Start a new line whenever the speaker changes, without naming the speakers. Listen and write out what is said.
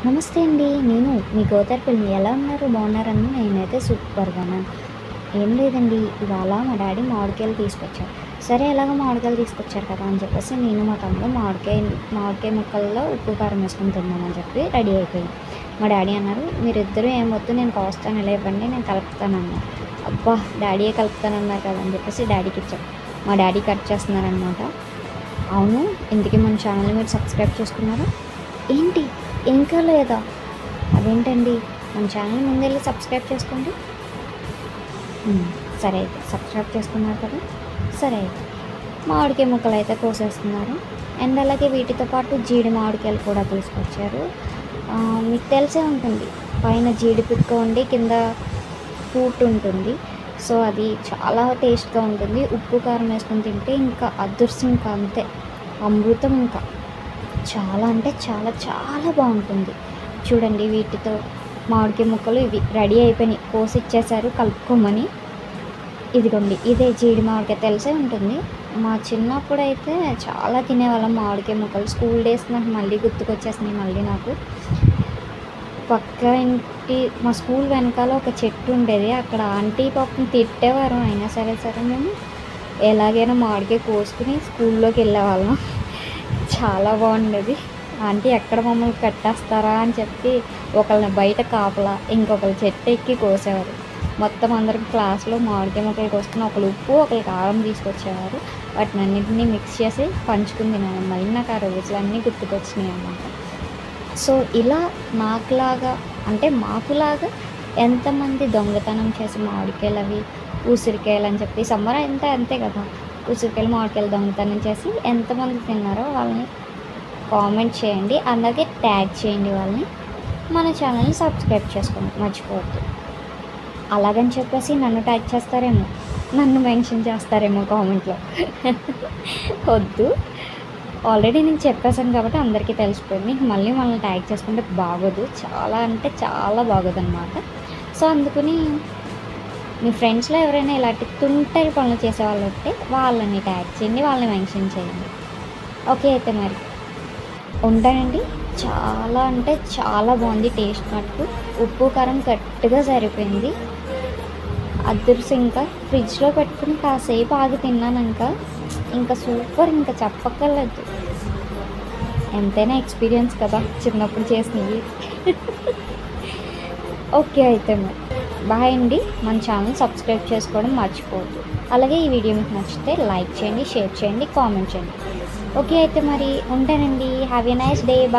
నమస్తే అండి. నేను మీ గోదావరిపల్లి. ఎలా ఉన్నారు? బాగున్నారని? నేనైతే సూపర్‌గా ఉన్నాను. ఏం లేదండి, ఇవాళ మా డ్యాడీ మామిడికాయలు తీసుకొచ్చారు. సరే ఎలాగో మామిడికాయలు తీసుకొచ్చారు కదా అని చెప్పేసి నేను మా తమ్ముడు మామిడికాయ ముక్కల్లో ఉప్పు కారం వేసుకొని తిందామని చెప్పి రెడీ అయిపోయాం. మా డ్యాడీ అన్నారు, మీరిద్దరూ ఏం వద్దు, నేను కోస్తాను, ఇలా ఇవ్వండి, నేను కలుపుతానన్నారు. అబ్బా, డాడీయే కలుపుతానన్నారు కదా అని చెప్పేసి డాడీకి ఇచ్చాం. మా డాడీ కట్ చేస్తున్నారనమాట. అవును, ఇంతకీ మన ఛానల్ని మీరు సబ్స్క్రైబ్ చేసుకున్నారా? ఏంటి, ఇంకా లేదా? అదేంటండి, మన ఛానల్ ముందెళ్ళి సబ్స్క్రైబ్ చేసుకోండి. సరే అయితే సబ్స్క్రైబ్ చేసుకున్నారు కదా. సరే అయితే మామిడికాయ ముక్కలు అయితే కోసేస్తున్నారు. అండ్ అలాగే వీటితో పాటు జీడి మామిడికాయలు కూడా తీసుకొచ్చారు. మీకు తెలిసే ఉంటుంది, పైన జీడి పిక్క ఉండి కింద ఫ్రూట్ ఉంటుంది. సో అది చాలా టేస్ట్గా ఉంటుంది. ఉప్పు కారం వేసుకొని తింటే ఇంకా అదృష్టం, ఇంకా అంతే అమృతం. ఇంకా చాలా అంటే చాలా చాలా బాగుంటుంది. చూడండి, వీటితో మామిడికాయ ముక్కలు ఇవి రెడీ అయిపోయినాయి. కోసి ఇచ్చేసారు కలుపుకోమని. ఇదిగోండి, ఇదే జీడి మామిడికాయ, తెలిసే ఉంటుంది. మా చిన్నప్పుడు అయితే చాలా తినేవాళ్ళం మామిడికాయ ముక్కలు. స్కూల్ డేస్ నాకు మళ్ళీ గుర్తుకొచ్చేసినాయి. మళ్ళీ నాకు పక్క ఇంటి, మా స్కూల్ వెనకాల ఒక చెట్టు ఉండేది. అక్కడ ఆంటీ పాపం తిట్టేవారు. అయినా సరే మేము ఎలాగైనా మామిడికాయ కోసుకుని స్కూల్లోకి వెళ్ళేవాళ్ళం. చాలా బాగుండేది. ఆంటీ ఎక్కడ మమ్మల్ని కట్టేస్తారా అని చెప్పి ఒకళ్ళని బయట కాపలా, ఇంకొకరు చెట్టు ఎక్కి కోసేవారు. మొత్తం అందరికి క్లాస్లో మామిడికాయ ముక్కలు కోసుకుని ఒకరు ఉప్పు ఒకరు కారం తీసుకొచ్చేవారు. వాటిని అన్నింటినీ మిక్స్ చేసి పంచుకుని తినేవాళ్ళం. మళ్ళీ నాకు ఆ రోజులన్నీ గుర్తుకొచ్చినాయి అన్నమాట. సో ఇలా మాకులాగా ఎంతమంది దొంగతనం చేసి మామిడికాయలు అవి ఉసిరికాయలు అని చెప్పి సమ్మర్ అంతే కదా, ఉసిరికాయలు మామిడికాయలు దొంగతనం చేసి ఎంతమంది తిన్నారో వాళ్ళని కామెంట్ చేయండి. అలాగే ట్యాగ్ చేయండి వాళ్ళని. మన ఛానల్ని సబ్స్క్రైబ్ చేసుకోండి, మర్చిపోవద్దు. అలాగని చెప్పేసి నన్ను ట్యాగ్ చేస్తారేమో, నన్ను మెన్షన్ చేస్తారేమో కామెంట్లో. వద్దు, ఆల్రెడీ నేను చెప్పేశాను కాబట్టి అందరికీ తెలిసిపోయింది. మళ్ళీ మనల్ని ట్యాగ్ చేసుకుంటే బాగోదు, చాలా అంటే చాలా బాగోదు అనమాట. సో అందుకని మీ ఫ్రెండ్స్లో ఎవరైనా ఇలాంటి తుంటరి పనులు చేసేవాళ్ళు ఉంటే వాళ్ళని ట్యాగ్ చేయండి, వాళ్ళని మెన్షన్ చేయండి. ఓకే అయితే మరి ఉంటానండి. చాలా అంటే చాలా బాగుంది టేస్ట్. మటుకు ఉప్పు కారం కరెక్ట్గా సరిపోయింది. అదృష్టం. ఇంకా ఫ్రిడ్జ్లో పెట్టుకుని కాసేపు ఆగి తిన్నాను. ఇంకా సూపర్, ఇంకా చెప్పక్కర్లేదు. ఎంతైనా ఎక్స్పీరియన్స్ కదా చిన్నప్పుడు చేసినవి. ఓకే అయితే మరి బాయ్ అండి. మన ఛానల్ సబ్స్క్రైబ్ చేసుకోవడం మర్చిపోవద్దు. అలాగే ఈ వీడియో మీకు నచ్చితే లైక్ చేయండి, షేర్ చేయండి, కామెంట్ చేయండి. ఓకే అయితే మరి ఉంటానండి. Have a nice day. Bye.